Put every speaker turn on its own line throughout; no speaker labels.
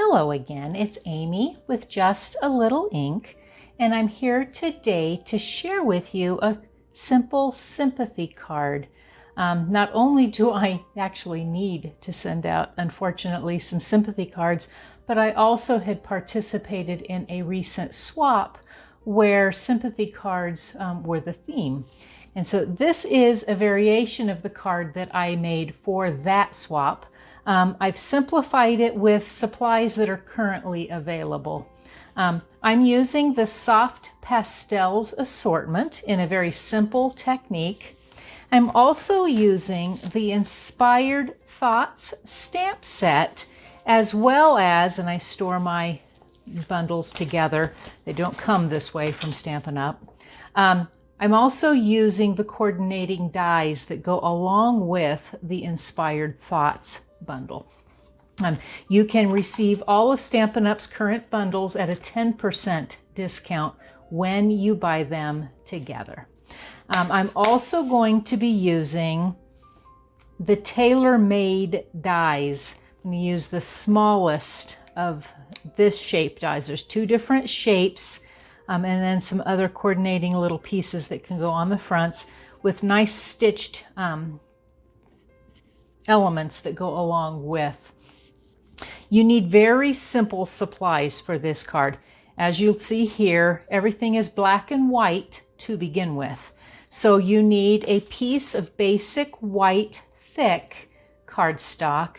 Hello again, it's Amy with Just a Little Ink, and I'm here today to share with you a simple sympathy card. Not only do I actually need to send out, unfortunately, some sympathy cards, but I also had participated in a recent swap where sympathy cards were the theme. And so this is a variation of the card that I made for that swap. I've simplified it with supplies that are currently available. I'm using the Soft Pastels assortment in a very simple technique. I'm also using the Inspired Thoughts stamp set, as well as, and I store my bundles together, they don't come this way from Stampin' Up. I'm also using the coordinating dies that go along with the Inspired Thoughts bundle. You can receive all of Stampin' Up's current bundles at a 10% discount when you buy them together. I'm also going to be using the tailor-made dies. I'm going to use the smallest of this shape dies. There's two different shapes. And then some other coordinating little pieces that can go on the fronts with nice stitched elements that go along with. You need very simple supplies for this card. As you'll see here, everything is black and white to begin with. So you need a piece of basic white thick cardstock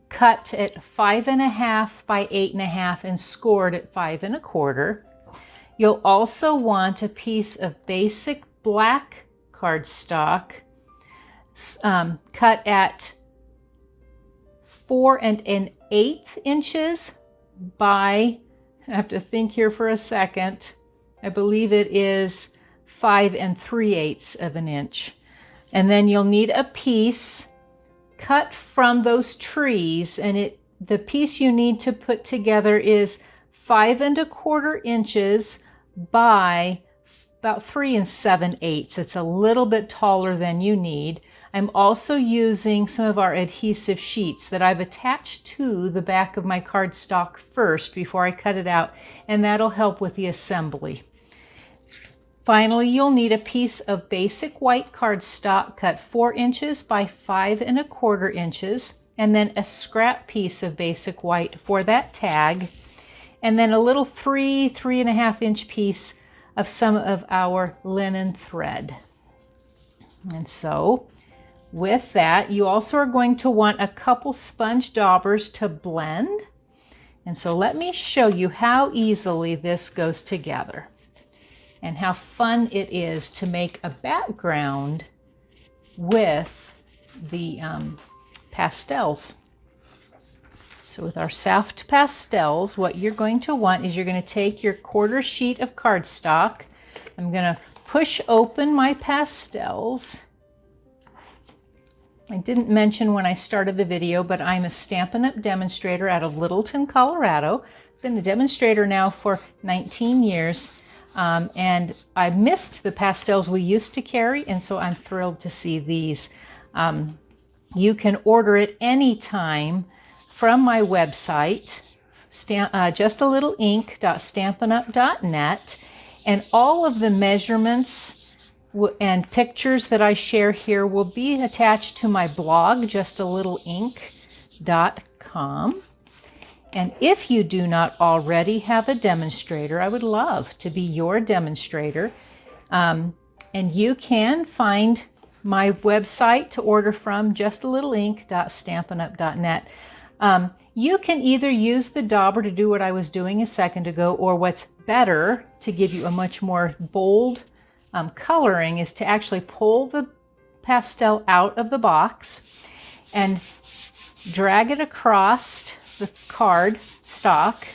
cut at 5.5 by 8.5 and scored at 5 1/4. You'll also want a piece of basic black cardstock cut at 4 1/8 inches by, I have to think here for a second, I believe it is 5 3/8 of an inch. And then you'll need a piece cut from those trees, and the piece you need to put together is 5 1/4 inches by about 3 7/8. It's a little bit taller than you need. I'm also using some of our adhesive sheets that I've attached to the back of my cardstock first before I cut it out, and that'll help with the assembly. Finally, you'll need a piece of basic white cardstock cut 4 inches by 5 1/4 inches, and then a scrap piece of basic white for that tag, and then a little 3.5 inch piece of some of our linen thread. And so with that, you also are going to want a couple sponge daubers to blend. And so let me show you how easily this goes together and how fun it is to make a background with the pastels. So with our soft pastels, what you're going to want is you're going to take your 1/4 sheet of cardstock. I'm going to push open my pastels. I didn't mention when I started the video, but I'm a Stampin' Up! Demonstrator out of Littleton, Colorado. I've been a demonstrator now for 19 years, and I missed the pastels we used to carry, and so I'm thrilled to see these. You can order it anytime from my website, justalittleink.stampinup.net, and all of the measurements and pictures that I share here will be attached to my blog, justalittleink.com. And if you do not already have a demonstrator, I would love to be your demonstrator. And you can find my website to order from, justalittleink.stampinup.net. You can either use the dauber to do what I was doing a second ago, or what's better to give you a much more bold coloring is to actually pull the pastel out of the box and drag it across the card stock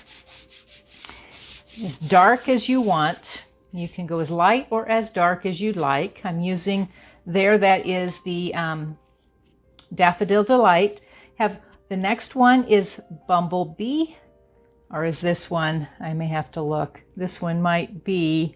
as dark as you want. You can go as light or as dark as you'd like. I'm using there, that is the Daffodil Delight. The next one is Bumblebee, or is this one? I may have to look. This one might be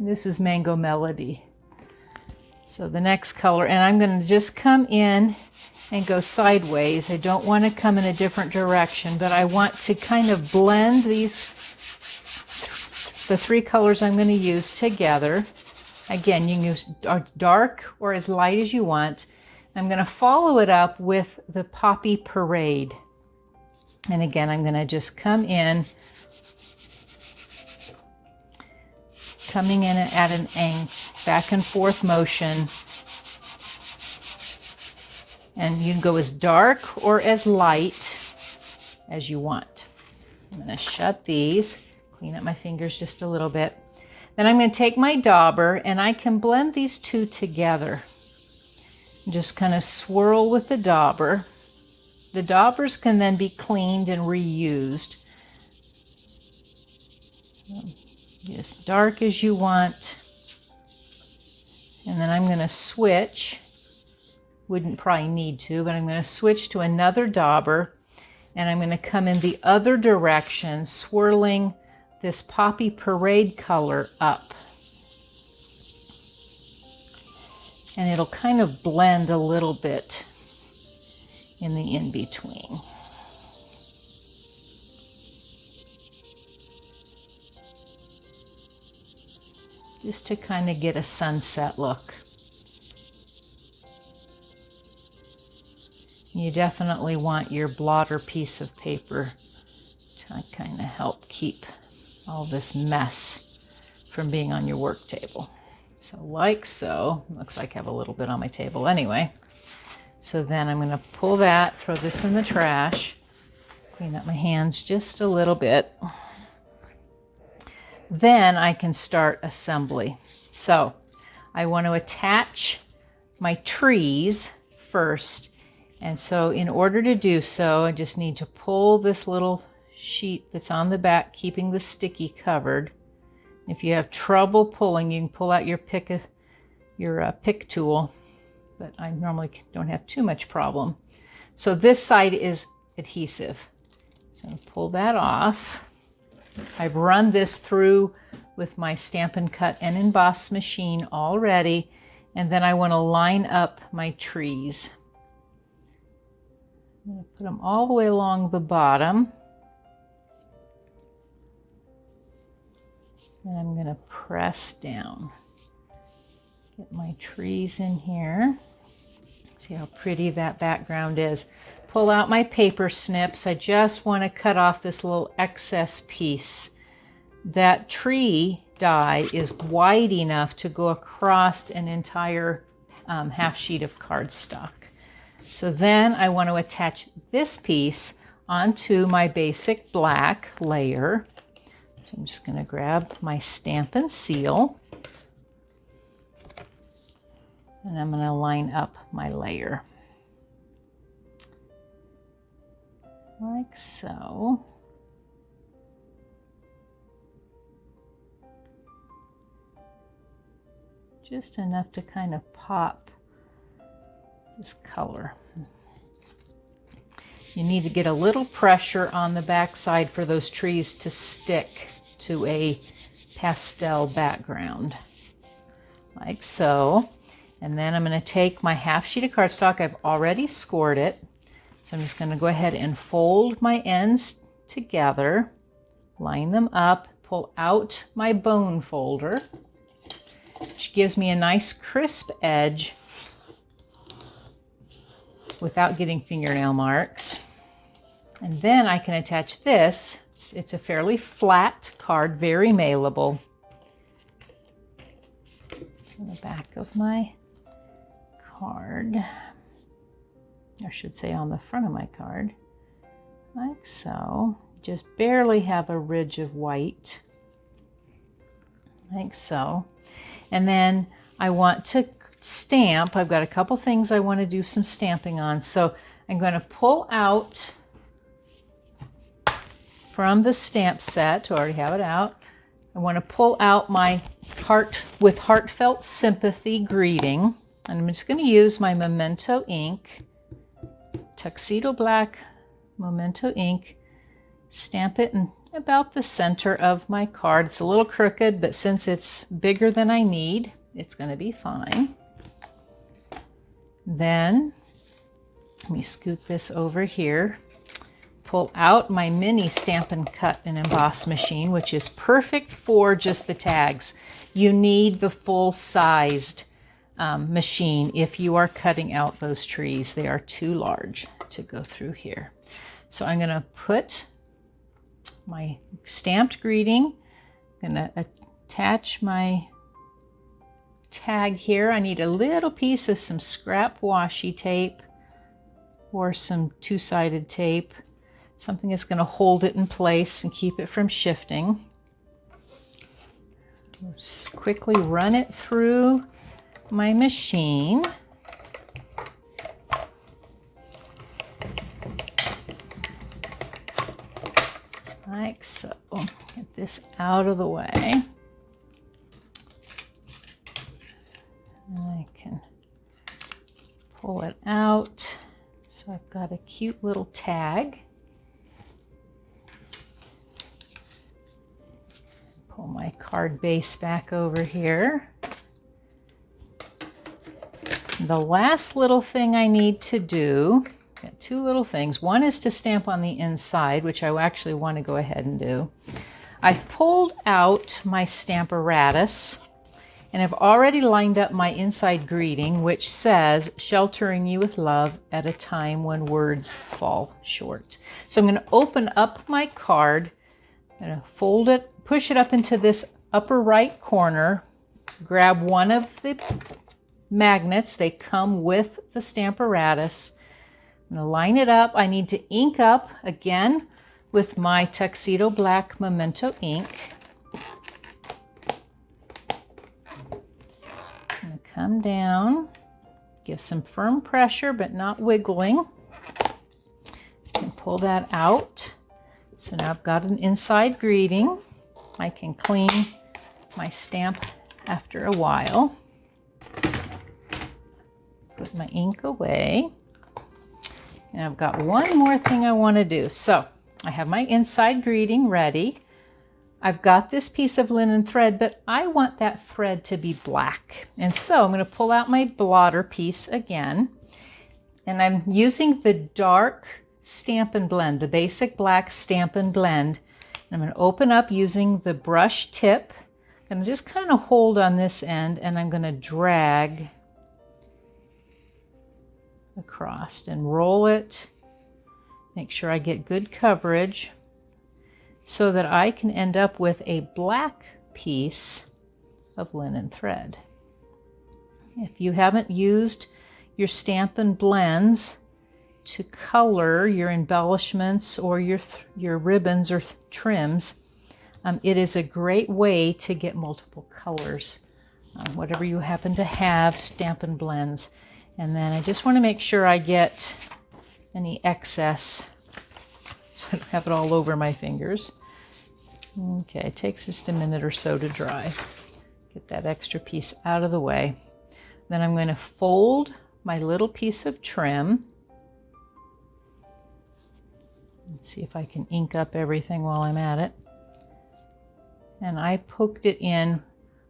This is Mango Melody. So the next color, and I'm going to just come in and go sideways. I don't want to come in a different direction, but I want to kind of blend these, the three colors I'm going to use together. Again, you can use dark or as light as you want. I'm going to follow it up with the Poppy Parade. And again, I'm going to just coming in at an angle, back and forth motion. And you can go as dark or as light as you want. I'm going to shut these, clean up my fingers just a little bit. Then I'm going to take my dauber and I can blend these two together. Just kind of swirl with the dauber. The daubers can then be cleaned and reused. As dark as you want. And then I'm going to switch. Wouldn't probably need to, but I'm going to switch to another dauber. And I'm going to come in the other direction, swirling this Poppy Parade color up. And it'll kind of blend a little bit in the in-between. Just to kind of get a sunset look. You definitely want your blotter piece of paper to kind of help keep all this mess from being on your work table. So like so. Looks like I have a little bit on my table anyway. So then I'm going to pull that, throw this in the trash, clean up my hands just a little bit. Then I can start assembly. So I want to attach my trees first. And so in order to do so, I just need to pull this little sheet that's on the back, keeping the sticky covered. If you have trouble pulling, you can pull out your pick tool, but I normally don't have too much problem. So this side is adhesive. So I'll pull that off. I've run this through with my Stampin' Cut and Emboss machine already, and then I want to line up my trees. I'm going to put them all the way along the bottom. And I'm going to press down. Get my trees in here. See how pretty that background is. Pull out my paper snips. I just want to cut off this little excess piece. That tree die is wide enough to go across an entire half sheet of cardstock. So then I want to attach this piece onto my basic black layer. So I'm just going to grab my Stampin' seal and I'm going to line up my layer like so. Just enough to kind of pop this color. You need to get a little pressure on the back side for those trees to stick to a pastel background, like so. And then I'm going to take my half sheet of cardstock. I've already scored it. So I'm just going to go ahead and fold my ends together, line them up, pull out my bone folder, which gives me a nice crisp edge without getting fingernail marks. And then I can attach this. It's a fairly flat card, very mailable. On the back of my card, I should say on the front of my card, like so. Just barely have a ridge of white, like so. And then I want to stamp. I've got a couple things I want to do some stamping on. So I'm going to pull out from the stamp set, I already have it out. I want to pull out my Heart with Heartfelt Sympathy greeting. And I'm just going to use my Memento ink, Tuxedo Black Memento ink, stamp it in about the center of my card. It's a little crooked, but since it's bigger than I need, it's going to be fine. Then let me scoot this over here. Pull out my mini Stampin' Cut and Emboss machine, which is perfect for just the tags. You need the full-sized machine if you are cutting out those trees. They are too large to go through here. So I'm going to put my stamped greeting. I'm going to attach my tag here. I need a little piece of some scrap washi tape or some two-sided tape. Something that's going to hold it in place and keep it from shifting. Just quickly run it through my machine. Like so. Get this out of the way. And I can pull it out. So I've got a cute little tag. Pull my card base back over here. The last little thing I need to do, got two little things. One is to stamp on the inside, which I actually want to go ahead and do. I've pulled out my Stamparatus, and I've already lined up my inside greeting, which says, "Sheltering you with love at a time when words fall short." So I'm going to open up my card. I'm going to fold it, push it up into this upper right corner, grab one of the magnets. They come with the Stamparatus. I'm going to line it up. I need to ink up again with my Tuxedo Black Memento ink. I'm going to come down, give some firm pressure but not wiggling, and pull that out. So now I've got an inside greeting. I can clean my stamp after a while. Put my ink away. And I've got one more thing I want to do. So I have my inside greeting ready. I've got this piece of linen thread, but I want that thread to be black. And so I'm going to pull out my blotter piece again. And I'm using the dark Stampin' Blend, the basic black Stampin' Blend. I'm going to open up using the brush tip. I'm going to just kind of hold on this end, and I'm going to drag across and roll it. Make sure I get good coverage so that I can end up with a black piece of linen thread. If you haven't used your Stampin' Blends to color your embellishments or your ribbons or trims, it is a great way to get multiple colors. Whatever you happen to have, Stampin' Blends. And then I just want to make sure I get any excess so I don't have it all over my fingers. Okay, it takes just a minute or so to dry. Get that extra piece out of the way. Then I'm going to fold my little piece of trim. Let's see if I can ink up everything while I'm at it. And I poked it in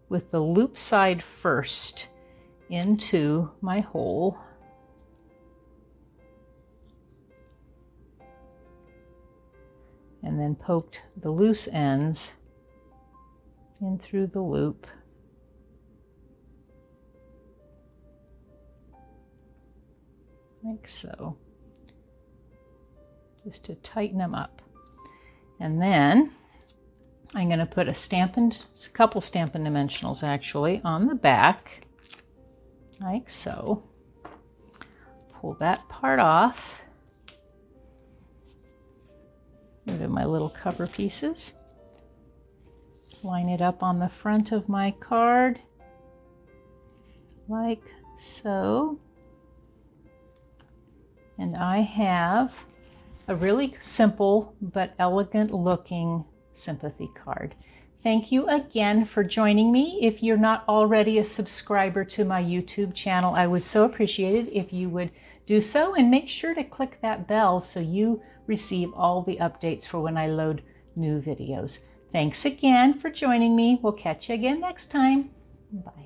with the loop side first into my hole. And then poked the loose ends in through the loop. Like so. Just to tighten them up. And then I'm going to put a couple Stampin' Dimensionals actually on the back, like so. Pull that part off. Rid of my little cover pieces. Line it up on the front of my card, like so. And I have a really simple but elegant looking Sympathy card. Thank you again for joining me. If you're not already a subscriber to my YouTube channel, I would so appreciate it if you would do so, and make sure to click that bell so you receive all the updates for when I load new videos. Thanks again for joining me. We'll catch you again next time. Bye.